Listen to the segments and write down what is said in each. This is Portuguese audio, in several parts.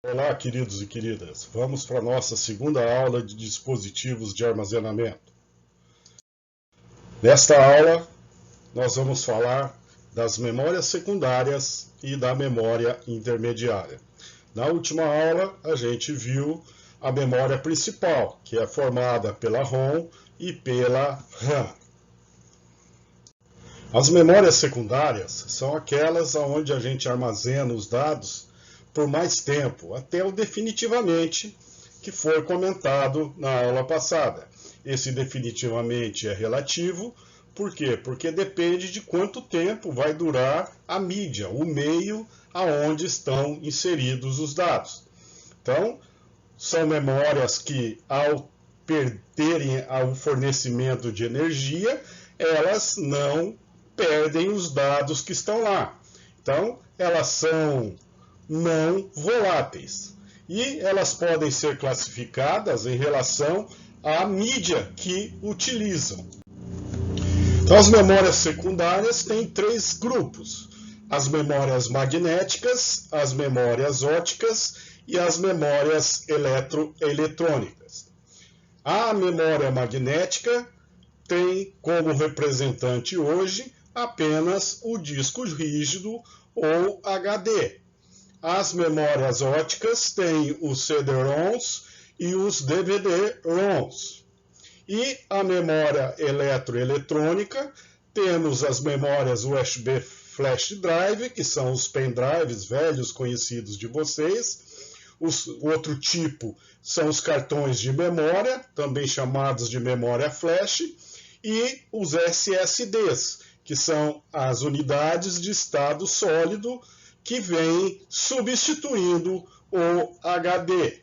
Olá, queridos e queridas. Vamos para a nossa segunda aula de dispositivos de armazenamento. Nesta aula, nós vamos falar das memórias secundárias e da memória intermediária. Na última aula, a gente viu a memória principal, que é formada pela ROM e pela RAM. As memórias secundárias são aquelas onde a gente armazena os dados por mais tempo, até o definitivamente, que foi comentado na aula passada. Esse definitivamente é relativo, por quê? Porque depende de quanto tempo vai durar a mídia, o meio aonde estão inseridos os dados. Então, são memórias que, ao perderem o fornecimento de energia, elas não perdem os dados que estão lá. Então, elas são não voláteis. E elas podem ser classificadas em relação à mídia que utilizam. Então, as memórias secundárias têm três grupos: as memórias magnéticas, as memórias ópticas e as memórias eletrônicas. A memória magnética tem como representante hoje apenas o disco rígido ou HD. As memórias ópticas têm os CD-ROMs e os DVD-ROMs. E a memória eletrônica, temos as memórias USB Flash Drive, que são os pendrives velhos conhecidos de vocês. O outro tipo são os cartões de memória, também chamados de memória flash, e os SSDs, que são as unidades de estado sólido, que vem substituindo o HD.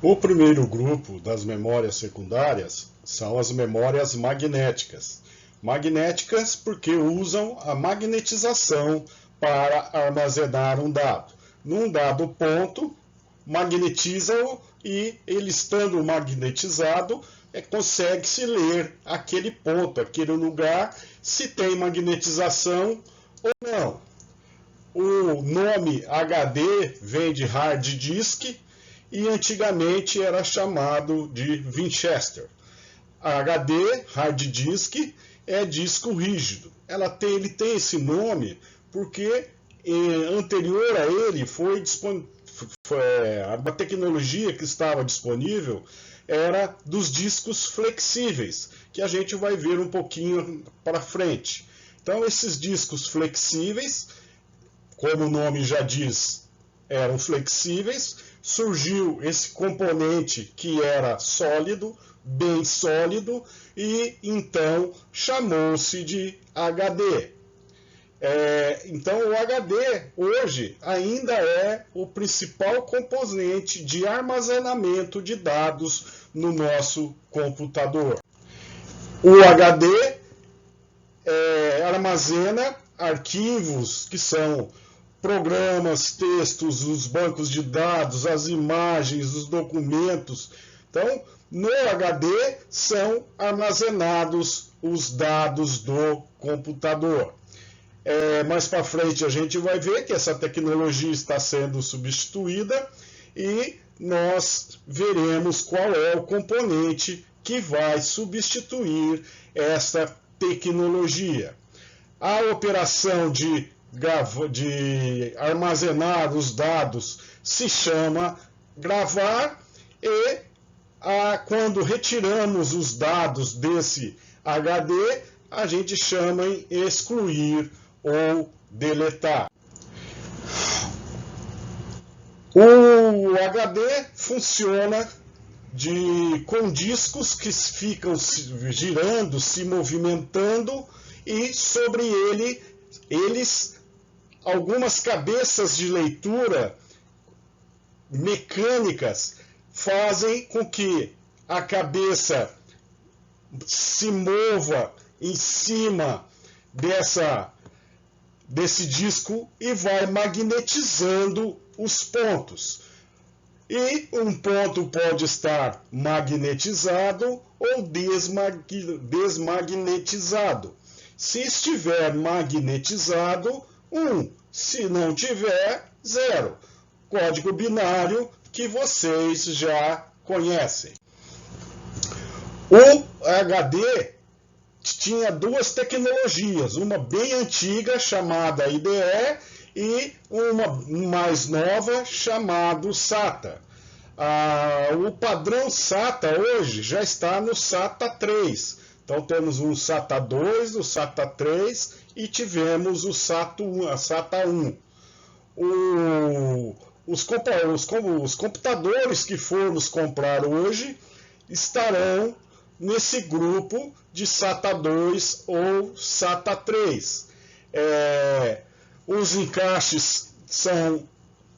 O primeiro grupo das memórias secundárias são as memórias magnéticas. Magnéticas porque usam a magnetização para armazenar um dado. Num dado ponto, magnetiza-o e, ele estando magnetizado, consegue-se ler aquele ponto, aquele lugar, se tem magnetização ou não. O nome HD vem de hard disk e antigamente era chamado de Winchester. HD, hard disk, é disco rígido. Ele tem esse nome porque anterior a ele a tecnologia que estava disponível era dos discos flexíveis, que a gente vai ver um pouquinho para frente. Então, esses discos flexíveis, como o nome já diz, eram flexíveis. Surgiu esse componente que era sólido, bem sólido, e então chamou-se de HD. Então, o HD hoje ainda é o principal componente de armazenamento de dados no nosso computador. O HD armazena arquivos que são programas, textos, os bancos de dados, as imagens, os documentos. Então, no HD são armazenados os dados do computador. Mais para frente a gente vai ver que essa tecnologia está sendo substituída e nós veremos qual é o componente que vai substituir essa tecnologia. A operação de armazenar os dados se chama gravar e quando retiramos os dados desse HD, a gente chama em excluir ou deletar. O HD funciona com discos que ficam girando, se movimentando, e sobre eles algumas cabeças de leitura mecânicas fazem com que a cabeça se mova em cima desse disco e vai magnetizando os pontos. E um ponto pode estar magnetizado ou desmagnetizado. Se estiver magnetizado, 1. Se não tiver, 0. Código binário que vocês já conhecem. O HD tinha duas tecnologias, uma bem antiga chamada IDE e uma mais nova chamada SATA. O padrão SATA hoje já está no SATA 3. Então temos um SATA 2, o SATA 3 e tivemos o SATA 1. Os computadores que formos comprar hoje estarão nesse grupo de SATA 2 ou SATA 3. Os encaixes são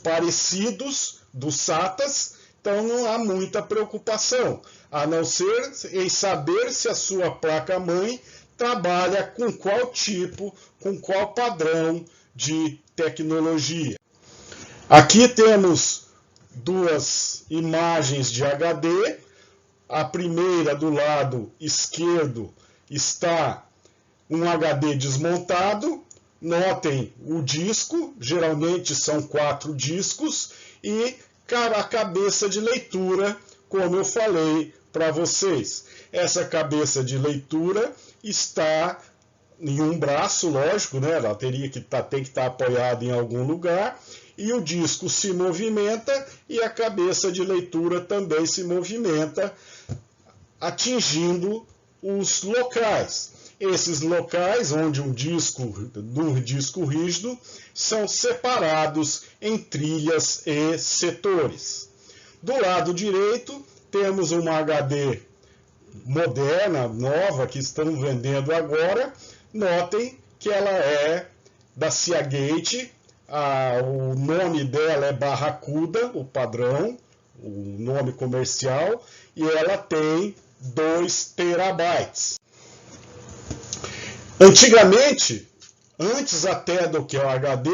parecidos dos SATAs, então não há muita preocupação, a não ser em saber se a sua placa-mãe trabalha com qual tipo, com qual padrão de tecnologia. Aqui temos duas imagens de HD. A primeira, do lado esquerdo, está um HD desmontado. Notem o disco, geralmente são 4 discos, e a cabeça de leitura, como eu falei para vocês. Essa cabeça de leitura está em um braço, lógico, né? Ela tem que estar apoiada em algum lugar, e o disco se movimenta e a cabeça de leitura também se movimenta, atingindo os locais. Esses locais, onde do disco rígido, são separados em trilhas e setores. Do lado direito, temos uma HD moderna, nova, que estão vendendo agora. Notem que ela é da Seagate, o nome dela é Barracuda, o padrão, o nome comercial, e ela tem 2 terabytes. Antigamente, antes até do que o HD,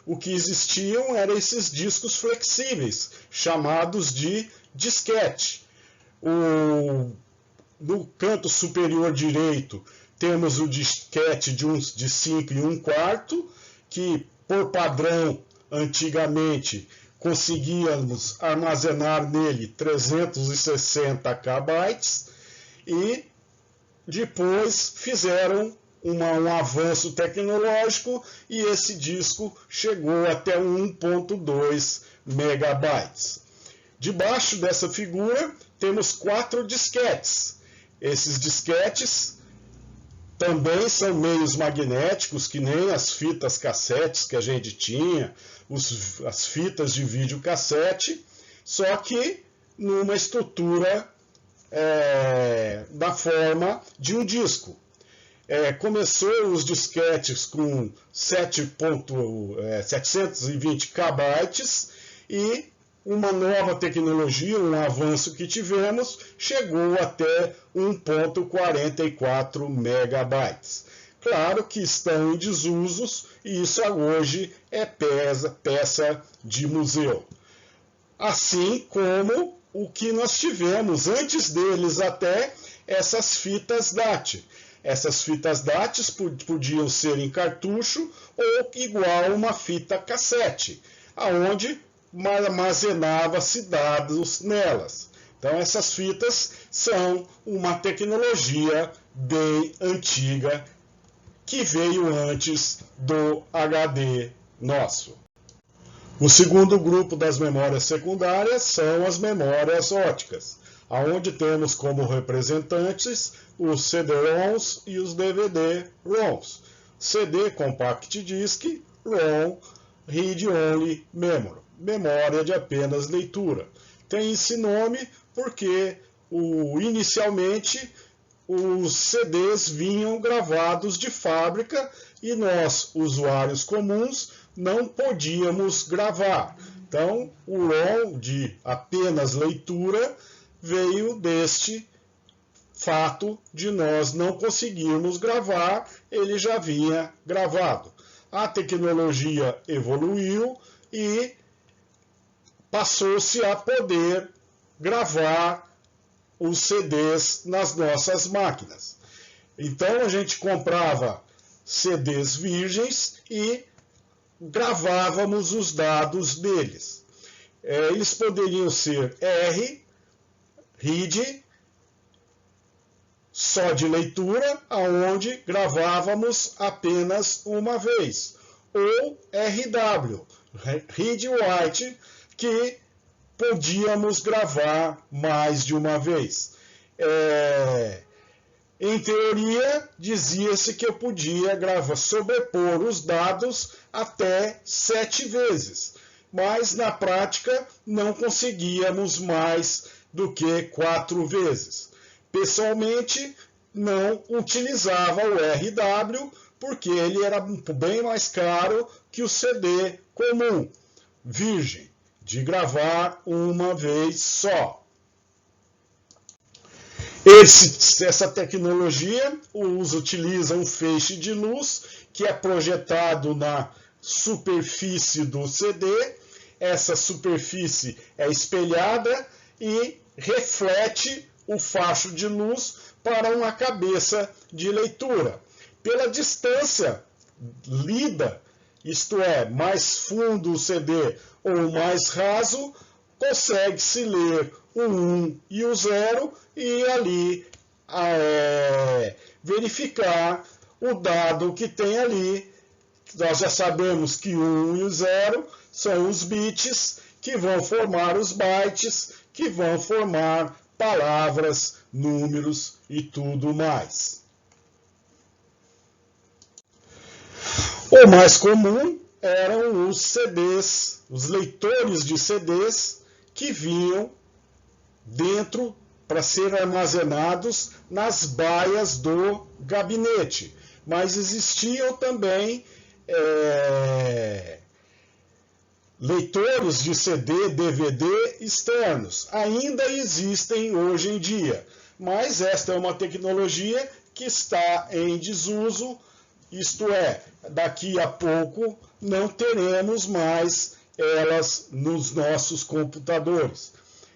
o que existiam eram esses discos flexíveis, chamados de disquete. No canto superior direito, temos o disquete de 5 1/4, que por padrão, antigamente, conseguíamos armazenar nele 360 KB, e depois fizeram um avanço tecnológico e esse disco chegou até 1.2 megabytes. Debaixo dessa figura temos 4 disquetes. Esses disquetes também são meios magnéticos, que nem as fitas cassetes que a gente tinha, as fitas de videocassete, só que numa estrutura da forma de um disco. Começou os disquetes com 720 KB e uma nova tecnologia, um avanço que tivemos, chegou até 1.44 megabytes. Claro que estão em desusos e isso hoje é peça de museu. Assim como o que nós tivemos antes deles até, essas fitas DAT. Essas fitas DAT podiam ser em cartucho ou igual uma fita cassete, aonde armazenava-se dados nelas. Então essas fitas são uma tecnologia bem antiga que veio antes do HD nosso. O segundo grupo das memórias secundárias são as memórias óticas, onde temos como representantes os CD-ROMs e os DVD-ROMs. CD, Compact Disc, ROM, Read Only Memory, memória de apenas leitura. Tem esse nome porque inicialmente os CDs vinham gravados de fábrica e nós, usuários comuns, não podíamos gravar. Então, o ROM de apenas leitura veio deste fato de nós não conseguirmos gravar, ele já vinha gravado. A tecnologia evoluiu e passou-se a poder gravar os CDs nas nossas máquinas. Então a gente comprava CDs virgens e gravávamos os dados deles. Eles poderiam ser RID, só de leitura, aonde gravávamos apenas uma vez, ou RW, Read Write, que podíamos gravar mais de uma vez. Em teoria, dizia-se que eu podia sobrepor os dados até 7 vezes, mas na prática não conseguíamos mais do que 4 vezes. Pessoalmente, não utilizava o RW, porque ele era bem mais caro que o CD comum, virgem, de gravar uma vez só. Essa tecnologia utiliza um feixe de luz que é projetado na superfície do CD. Essa superfície é espelhada e reflete o facho de luz para uma cabeça de leitura. Pela distância lida, isto é, mais fundo o CD ou mais raso, consegue-se ler o 1 e o 0 e ali verificar o dado que tem ali. Nós já sabemos que o 1 e o 0 são os bits que vão formar os bytes, que vão formar palavras, números e tudo mais. O mais comum eram os CDs, os leitores de CDs que vinham dentro para serem armazenados nas baias do gabinete. Mas existiam também leitores de CD, DVD externos. Ainda existem hoje em dia, mas esta é uma tecnologia que está em desuso, isto é, daqui a pouco não teremos mais elas nos nossos computadores.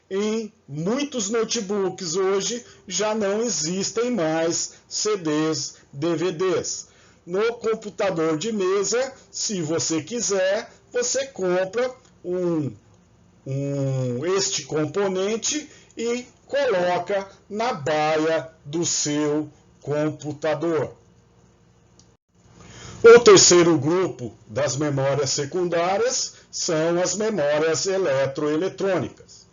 Em muitos notebooks hoje já não existem mais CDs, DVDs. No computador de mesa, se você quiser, você compra este componente e coloca na baia do seu computador. O terceiro grupo das memórias secundárias são as memórias eletroeletrônicas.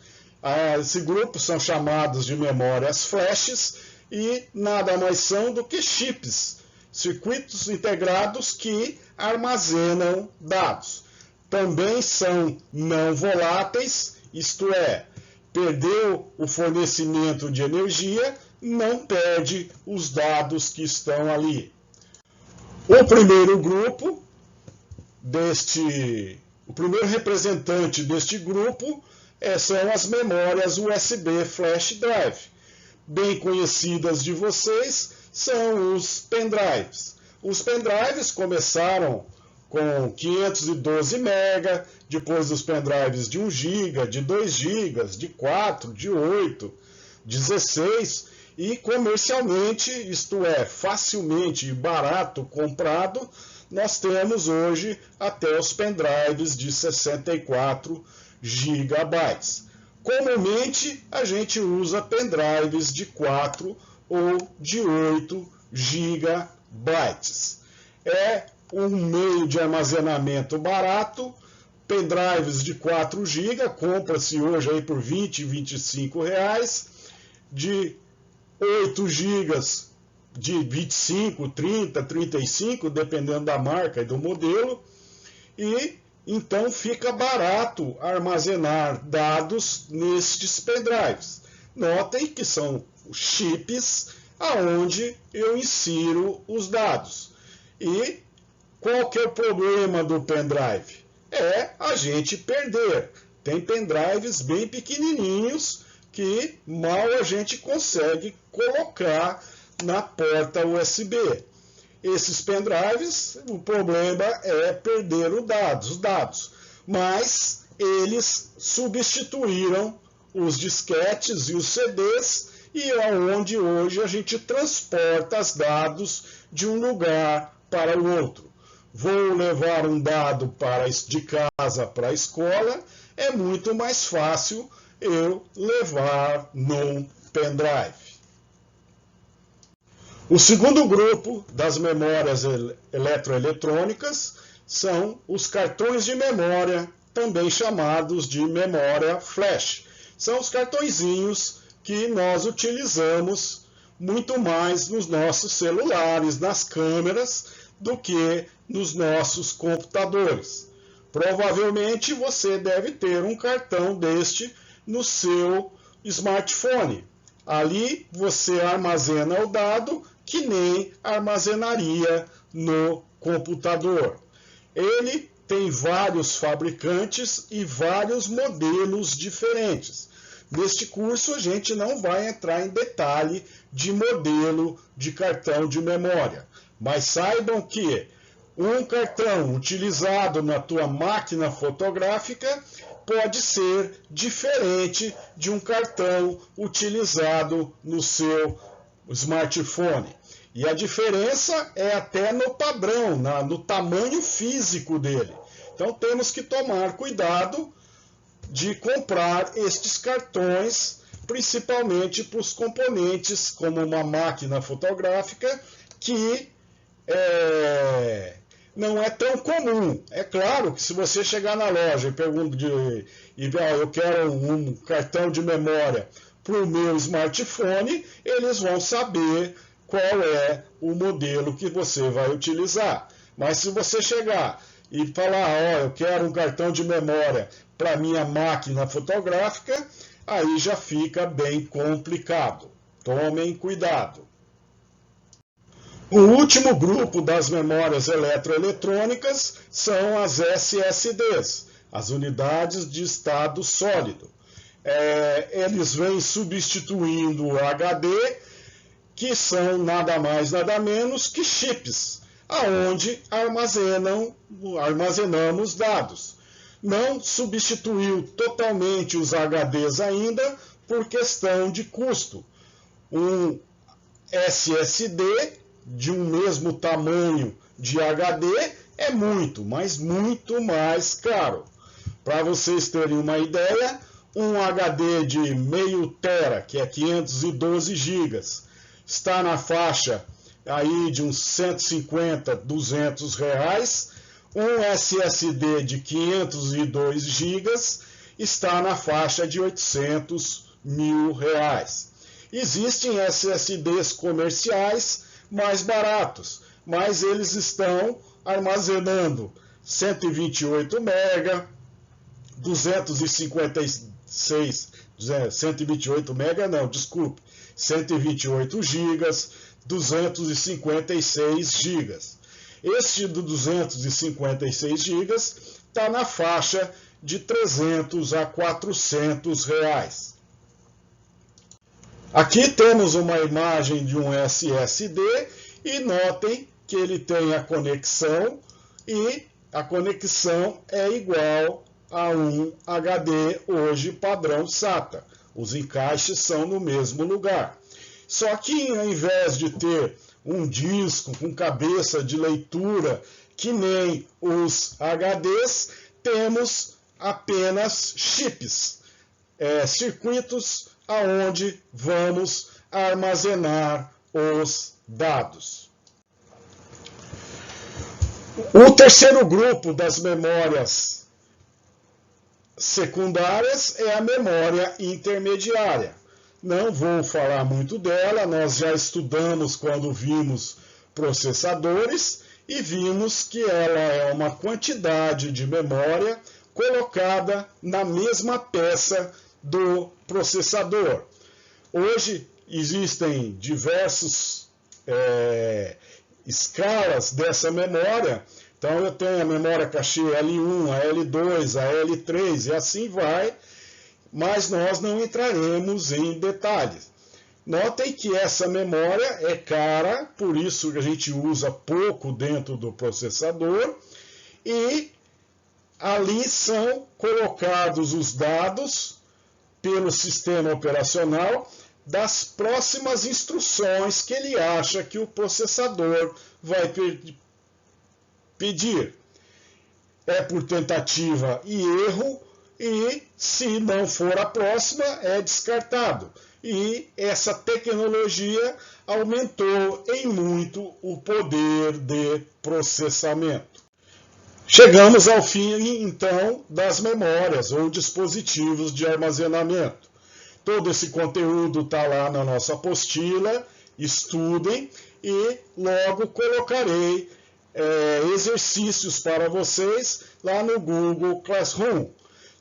Esse grupo são chamados de memórias flashes e nada mais são do que chips, circuitos integrados que armazenam dados. Também são não voláteis, isto é, perdeu o fornecimento de energia, não perde os dados que estão ali. O primeiro grupo o primeiro representante deste grupo são as memórias USB Flash Drive. Bem conhecidas de vocês são os pendrives. Os pendrives começaram com 512 MB, depois os pendrives de 1 GB, de 2 GB, de 4, de 8, 16 e comercialmente, isto é, facilmente e barato comprado, nós temos hoje até os pendrives de 64 GB. Comumente a gente usa pendrives de 4 ou de 8 GB. É um meio de armazenamento barato. Pendrives de 4 GB, compra-se hoje aí por R$20, R$25, de 8 GB de 25, 30, 35, dependendo da marca e do modelo, e então fica barato armazenar dados nestes pendrives. Notem que são chips aonde eu insiro os dados. E qual que é o problema do pendrive? É a gente perder. Tem pendrives bem pequenininhos que mal a gente consegue colocar na porta USB. Esses pendrives, o problema é perder os dados, mas eles substituíram os disquetes e os CDs e é onde hoje a gente transporta os dados de um lugar para o outro. vou levar um dado de casa para a escola, é muito mais fácil eu levar num pendrive. O segundo grupo das memórias eletroeletrônicas são os cartões de memória, também chamados de memória flash. São os cartõezinhos que nós utilizamos muito mais nos nossos celulares, nas câmeras, do que nos nossos computadores. Provavelmente você deve ter um cartão deste no seu smartphone. Ali você armazena o dado que nem armazenaria no computador. Ele tem vários fabricantes e vários modelos diferentes. Neste curso a gente não vai entrar em detalhe de modelo de cartão de memória, mas saibam que um cartão utilizado na tua máquina fotográfica pode ser diferente de um cartão utilizado no seu smartphone. E a diferença é até no padrão, no tamanho físico dele. Então temos que tomar cuidado de comprar estes cartões, principalmente para os componentes, como uma máquina fotográfica, que não é tão comum. É claro que se você chegar na loja e pergunta eu quero um cartão de memória para o meu smartphone, eles vão saber qual é o modelo que você vai utilizar. Mas se você chegar e falar, eu quero um cartão de memória para minha máquina fotográfica, aí já fica bem complicado. Tomem cuidado. O último grupo das memórias eletroeletrônicas são as SSDs, as unidades de estado sólido. Eles vêm substituindo o HD, que são nada mais nada menos que chips, aonde armazenamos dados. Não substituiu totalmente os HDs ainda por questão de custo. Um SSD de um mesmo tamanho de HD é muito, mas muito mais caro. Para vocês terem uma ideia, um HD de meio tera, que é 512 GB, está na faixa aí de uns 150, 200 reais. Um SSD de 502 GB está na faixa de 800 mil reais. Existem SSDs comerciais mais baratos, mas eles estão armazenando 128 MB, 128 GB, 256 GB. Este do 256 GB está na faixa de 300 a 400 reais. Aqui temos uma imagem de um SSD e notem que ele tem a conexão e a conexão é igual a um HD hoje padrão SATA. Os encaixes são no mesmo lugar. Só que ao invés de ter um disco com cabeça de leitura que nem os HDs, temos apenas chips, circuitos aonde vamos armazenar os dados. O terceiro grupo das memórias secundárias é a memória intermediária. Não vou falar muito dela, nós já estudamos quando vimos processadores e vimos que ela é uma quantidade de memória colocada na mesma peça do processador. Hoje existem diversas escalas dessa memória. Então eu tenho a memória cache L1, a L2, a L3 e assim vai, mas nós não entraremos em detalhes. Notem que essa memória é cara, por isso que a gente usa pouco dentro do processador, e ali são colocados os dados pelo sistema operacional das próximas instruções que ele acha que o processador vai pedir. É por tentativa e erro, e se não for a próxima, é descartado. E essa tecnologia aumentou em muito o poder de processamento. Chegamos ao fim, então, das memórias ou dispositivos de armazenamento. Todo esse conteúdo está lá na nossa apostila, estudem e logo colocarei exercícios para vocês lá no Google Classroom.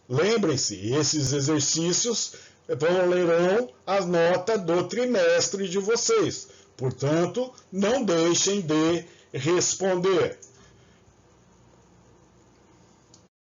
Lembrem-se, esses exercícios valerão a nota do trimestre de vocês. Portanto, não deixem de responder.